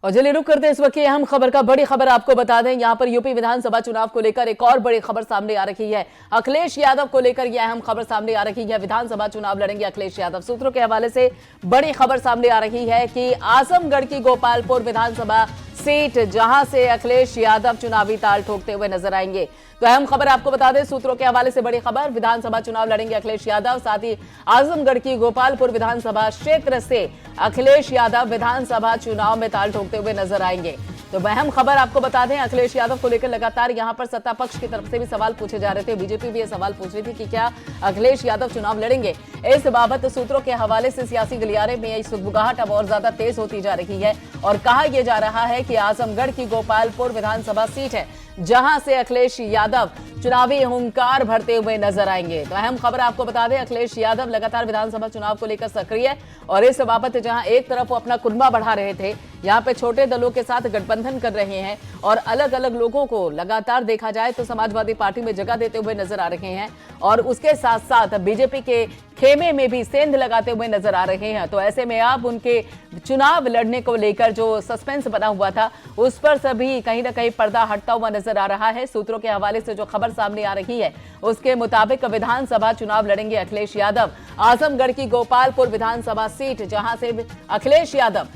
और चलिए रुक करते हैं इस वक्त की अहम खबर का। बड़ी खबर आपको बता दें, यहां पर यूपी विधानसभा चुनाव को लेकर एक और बड़ी खबर सामने आ रही है। अखिलेश यादव को लेकर यह अहम खबर सामने आ रही है। विधानसभा चुनाव लड़ेंगे अखिलेश यादव। सूत्रों के हवाले से बड़ी खबर सामने आ रही है कि आजमगढ़ की गोपालपुर विधानसभा सीट जहां से अखिलेश यादव चुनावी ताल ठोकते हुए नजर आएंगे। तो अहम खबर आपको बता दें, सूत्रों के हवाले से बड़ी खबर, विधानसभा चुनाव लड़ेंगे अखिलेश यादव। साथ ही आजमगढ़ की गोपालपुर विधानसभा क्षेत्र से अखिलेश यादव विधानसभा चुनाव में ताल ठोकते हुए नजर आएंगे। तो अहम खबर आपको बता दें, अखिलेश यादव को लेकर लगातार यहां पर सत्ता पक्ष की तरफ से भी सवाल पूछे जा रहे थे। बीजेपी भी ये सवाल पूछ रही थी कि क्या अखिलेश यादव चुनाव लड़ेंगे। इस बाबत सूत्रों के हवाले से सियासी गलियारे में सुगबुगाहट अब और ज्यादा तेज होती जा रही है और कहा यह जा रहा है कि आजमगढ़ की गोपालपुर विधानसभा सीट है जहां से अखिलेश यादव चुनावी हुंकार भरते हुए नजर आएंगे। तो अहम खबर आपको बता दें, अखिलेश यादव लगातार विधानसभा चुनाव को लेकर सक्रिय है और इस बाबत जहां एक तरफ वो अपना कुनबा बढ़ा रहे थे, यहां पे छोटे दलों के साथ गठबंधन कर रहे हैं और अलग अलग लोगों को लगातार देखा जाए तो समाजवादी पार्टी में जगह देते हुए नजर आ रहे हैं और उसके साथ साथ बीजेपी के खेमे में भी सेंध लगाते हुए नजर आ रहे हैं। तो ऐसे में अब उनके चुनाव लड़ने को लेकर जो सस्पेंस बना हुआ था उस पर सभी कहीं ना कहीं पर्दा हटता हुआ नजर आ रहा है। सूत्रों के हवाले से जो खबर सामने आ रही है उसके मुताबिक विधानसभा चुनाव लड़ेंगे अखिलेश यादव। आजमगढ़ की गोपालपुर विधानसभा सीट जहां से अखिलेश यादव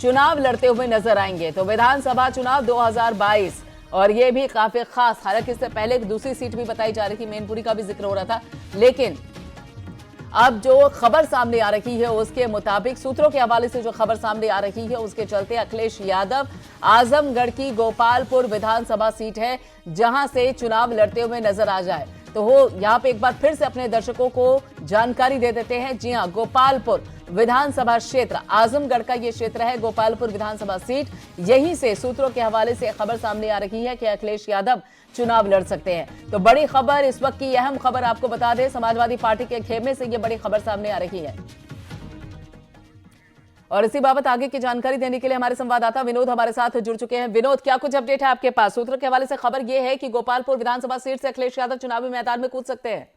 चुनाव लड़ते हुए नजर आएंगे। तो विधानसभा चुनाव 2022 और ये भी काफी खास, हालांकि इससे पहले एक दूसरी सीट भी बताई जा रही थी, मैनपुरी का भी जिक्र हो रहा था, लेकिन अब जो खबर सामने आ रही है उसके मुताबिक, सूत्रों के हवाले से जो खबर सामने आ रही है उसके चलते अखिलेश यादव आजमगढ़ की गोपालपुर विधानसभा सीट है जहां से चुनाव लड़ते हुए नजर आ जाए। तो वो यहां पे एक बार फिर से अपने दर्शकों को जानकारी दे देते हैं। जी हां, गोपालपुर विधानसभा क्षेत्र, आजमगढ़ का ये क्षेत्र है गोपालपुर विधानसभा सीट। यहीं से सूत्रों के हवाले से खबर सामने आ रही है कि अखिलेश यादव चुनाव लड़ सकते हैं। तो बड़ी खबर, इस वक्त की अहम खबर आपको बता दें, समाजवादी पार्टी के खेमे से ये बड़ी खबर सामने आ रही है। और इसी बाबत आगे की जानकारी देने के लिए हमारे संवाददाता विनोद हमारे साथ जुड़ चुके हैं। विनोद, क्या कुछ अपडेट है आपके पास? सूत्रों के हवाले से खबर यह है कि गोपालपुर विधानसभा सीट से अखिलेश यादव चुनावी मैदान में कूद सकते हैं।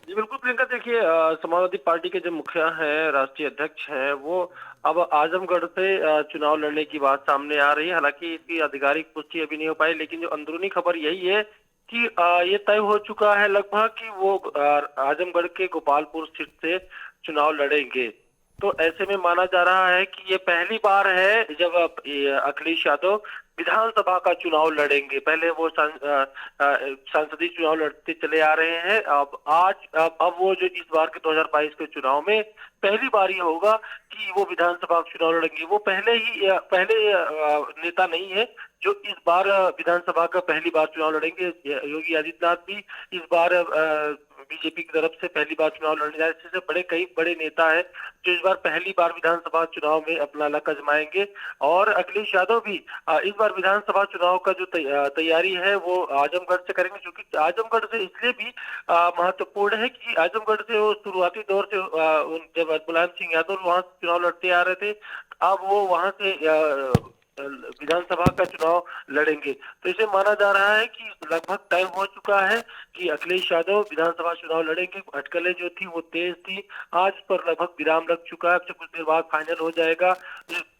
जी बिल्कुल प्रियंका, देखिए समाजवादी पार्टी के जो मुखिया हैं, राष्ट्रीय अध्यक्ष हैं, वो अब आजमगढ़ से चुनाव लड़ने की बात सामने आ रही है। हालांकि इसकी आधिकारिक पुष्टि अभी नहीं हो पाई, लेकिन जो अंदरूनी खबर यही है कि ये तय हो चुका है लगभग कि वो आजमगढ़ के गोपालपुर सीट से चुनाव लड़ेंगे। तो ऐसे में माना जा रहा है कि ये पहली बार है जब अखिलेश यादव विधानसभा का चुनाव लड़ेंगे। पहले वो संसदीय चुनाव लड़ते चले आ रहे हैं। अब वो जो इस बार के 2022 के चुनाव में पहली बार ये होगा कि वो विधानसभा का चुनाव लड़ेंगे। वो पहले नेता नहीं है जो इस बार विधानसभा का पहली बार चुनाव लड़ेंगे। योगी आदित्यनाथ भी इस बार बीजेपी की तरफ से पहली बार चुनाव लड़ने जा रहे हैं। कई बड़े नेता हैं जो इस बार पहली बार विधानसभा चुनाव में अपना लक आजमाएंगे और अखिलेश यादव भी इस बार विधानसभा चुनाव का जो तैयारी है वो आजमगढ़ से करेंगे, क्योंकि आजमगढ़ से इसलिए भी महत्वपूर्ण है कि आजमगढ़ से वो शुरुआती दौर से जब मुलायम सिंह यादव वहां से चुनाव लड़ते आ रहे थे, अब वो वहां से विधानसभा का चुनाव लड़ेंगे। तो इसे माना जा रहा है कि लगभग तय हो चुका है कि अखिलेश यादव विधानसभा चुनाव लड़ेंगे। अटकलें जो थी वो तेज थी, आज पर लगभग विराम लग चुका है। अब से कुछ देर बाद फाइनल हो जाएगा।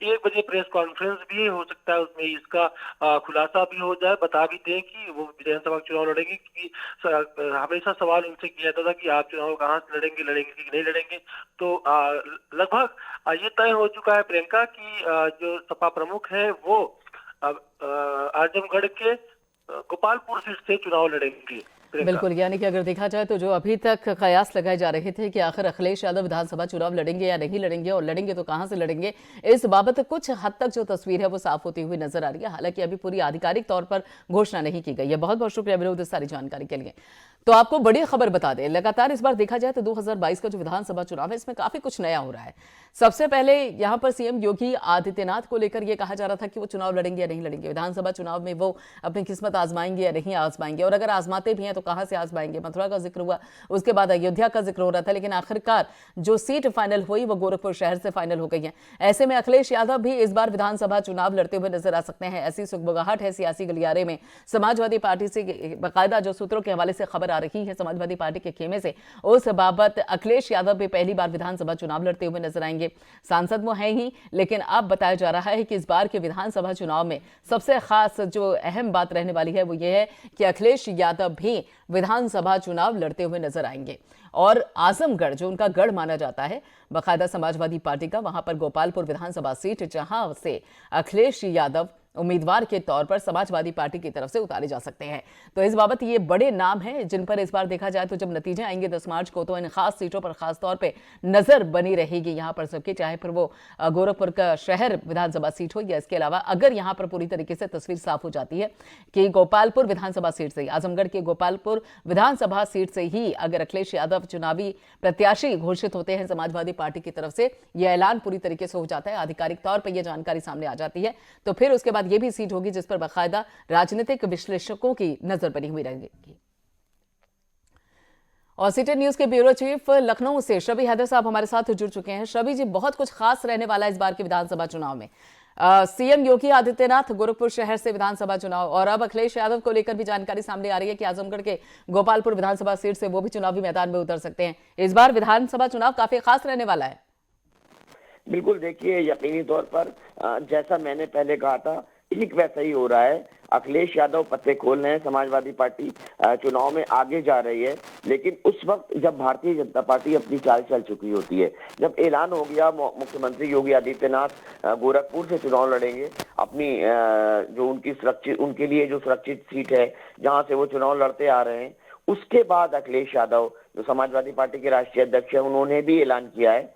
1 बजे प्रेस कॉन्फ्रेंस भी हो सकता है, उसमें इसका खुलासा भी हो जाए, बता भी दें कि वो विधानसभा चुनाव लड़ेंगे। क्योंकि हमेशा सवाल उनसे किया जाता था कि आप चुनाव कहाँ से लड़ेंगे कि नहीं लड़ेंगे। तो लगभग ये तय हो चुका है प्रियंका की जो सपा प्रमुख है वो आजमगढ़ के गोपालपुर सीट से चुनाव लड़ेंगे। बिल्कुल, यानी कि अगर देखा जाए तो जो अभी तक कयास लगाए जा रहे थे कि आखिर अखिलेश यादव विधानसभा चुनाव लड़ेंगे या नहीं लड़ेंगे और लड़ेंगे तो कहां से लड़ेंगे, इस बाबत कुछ हद तक जो तस्वीर है वो साफ होती हुई नजर आ रही है। हालांकि अभी पूरी आधिकारिक तौर पर घोषणा नहीं की गई है। बहुत बहुत शुक्रिया विनोद इस सारी जानकारी के लिए। तो आपको बड़ी खबर बता दें, लगातार इस बार देखा जाए तो 2022 का जो विधानसभा चुनाव है इसमें काफी कुछ नया हो रहा है। सबसे पहले यहां पर सीएम योगी आदित्यनाथ को लेकर यह कहा जा रहा था कि वो चुनाव लड़ेंगे या नहीं लड़ेंगे, विधानसभा चुनाव में वो अपनी किस्मत आजमाएंगे या नहीं आजमाएंगे, और अगर आजमाते भी हैं तो कहां से आजमाएंगे। मथुरा का जिक्र हुआ, उसके बाद अयोध्या का जिक्र हो रहा था, लेकिन आखिरकार जो सीट फाइनल हुई वो गोरखपुर शहर से फाइनल हो गई है। ऐसे में अखिलेश यादव भी इस बार विधानसभा चुनाव लड़ते हुए नजर आ सकते हैं। ऐसी सुगबुगाहट है सियासी गलियारे में। समाजवादी पार्टी से बाकायदा जो सूत्रों के हवाले से खबर आ रही है समाजवादी पार्टी के खेमे से, उस बाबत अखिलेश यादव भी पहली बार विधानसभा चुनाव लड़ते हुए नजर आएंगे। सांसद वो हैं ही, लेकिन अब बताया जा रहा है कि इस बार के विधानसभा चुनाव में सबसे खास जो अहम बात रहने वाली है वो ये है कि अखिलेश यादव भी विधानसभा चुनाव लड़ते हुए नजर आएंगे। और आजमगढ़ जो उनका गढ़ माना जाता है बाकायदा समाजवादी पार्टी का, वहां पर गोपालपुर विधानसभा सीट, जहां से अखिलेश यादव उम्मीदवार के तौर पर समाजवादी पार्टी की तरफ से उतारे जा सकते हैं। तो इस बाबत ये बड़े नाम हैं जिन पर इस बार देखा जाए तो जब नतीजे आएंगे 10 मार्च को, तो इन खास सीटों पर खास तौर पे नजर बनी रहेगी यहां पर सबकी, चाहे फिर वो गोरखपुर का शहर विधानसभा सीट हो या इसके अलावा अगर यहां पर पूरी तरीके से तस्वीर साफ हो जाती है कि गोपालपुर विधानसभा सीट से ही, आजमगढ़ के गोपालपुर विधानसभा सीट से ही अगर अखिलेश यादव चुनावी प्रत्याशी घोषित होते हैं समाजवादी पार्टी की तरफ से, यह ऐलान पूरी तरीके से हो जाता है, आधिकारिक तौर पर यह जानकारी सामने आ जाती है, तो फिर उसके बाद ये भी सीट होगी जिस पर बाकायदा राजनीतिक विश्लेषकों की नजर बनी हुई रहेगी। और सीटी न्यूज के ब्यूरो चीफ लखनऊ से शबी हैदर साहब हमारे साथ जुड़ चुके हैं। शबी जी, बहुत कुछ खास रहने वाला है इस बार के विधानसभा चुनाव में। सीएम योगी आदित्यनाथ गोरखपुर शहर से विधानसभा चुनाव, और अब अखिलेश यादव को लेकर भी जानकारी सामने आ रही है कि आजमगढ़ के गोपालपुर विधानसभा सीट से वो भी चुनावी मैदान में उतर सकते हैं। इस बार विधानसभा चुनाव काफी खास रहने वाला है। बिल्कुल, देखिए यकीनी तौर पर जैसा मैंने पहले कहा था ठीक वैसा ही हो रहा है। अखिलेश यादव पत्ते खोल रहे हैं, समाजवादी पार्टी चुनाव में आगे जा रही है, लेकिन उस वक्त जब भारतीय जनता पार्टी अपनी चाल चल चुकी होती है, जब ऐलान हो गया मुख्यमंत्री योगी आदित्यनाथ गोरखपुर से चुनाव लड़ेंगे, अपनी जो उनके लिए जो सुरक्षित सीट है जहां से वो चुनाव लड़ते आ रहे हैं, उसके बाद अखिलेश यादव जो समाजवादी पार्टी के राष्ट्रीय अध्यक्ष है उन्होंने भी ऐलान किया है।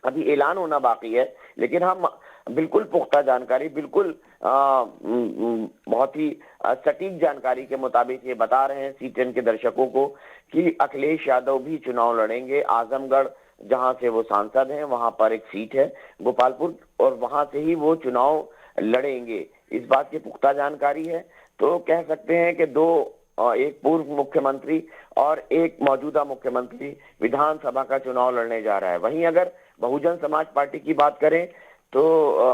अभी ऐलान होना बाकी है, लेकिन हम बिल्कुल पुख्ता जानकारी, बिल्कुल बहुत ही सटीक जानकारी के मुताबिक ये बता रहे हैं सीटेन के दर्शकों को कि अखिलेश यादव भी चुनाव लड़ेंगे। आजमगढ़ जहां से वो सांसद हैं वहां पर एक सीट है गोपालपुर, और वहां से ही वो चुनाव लड़ेंगे, इस बात की पुख्ता जानकारी है। तो कह सकते हैं कि एक पूर्व मुख्यमंत्री और एक मौजूदा मुख्यमंत्री विधानसभा का चुनाव लड़ने जा रहा है। वहीं अगर बहुजन समाज पार्टी की बात करें तो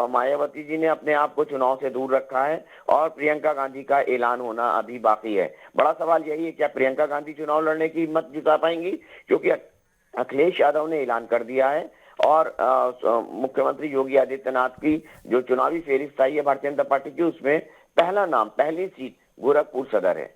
मायावती जी ने अपने आप को चुनाव से दूर रखा है और प्रियंका गांधी का ऐलान होना अभी बाकी है। बड़ा सवाल यही है, क्या प्रियंका गांधी चुनाव लड़ने की हिम्मत जुटा पाएंगी, क्योंकि अखिलेश यादव ने ऐलान कर दिया है और मुख्यमंत्री योगी आदित्यनाथ की जो चुनावी फेहरिस्त आई है भारतीय जनता पार्टी की, उसमें पहला नाम, पहली सीट गोरखपुर सदर है।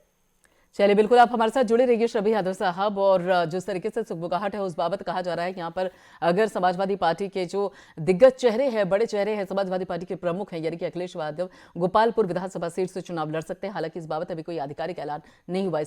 चलिए, बिल्कुल आप हमारे साथ जुड़े रहिए शबी हैदर साहब। और जिस तरीके से सुगबुगाहट है उस बाबत कहा जा रहा है कि यहाँ पर अगर समाजवादी पार्टी के जो दिग्गज चेहरे हैं, बड़े चेहरे हैं, समाजवादी पार्टी के प्रमुख हैं, यानी कि अखिलेश यादव गोपालपुर विधानसभा सीट से चुनाव लड़ सकते हैं। हालांकि इस बाबत अभी कोई आधिकारिक ऐलान नहीं हुआ।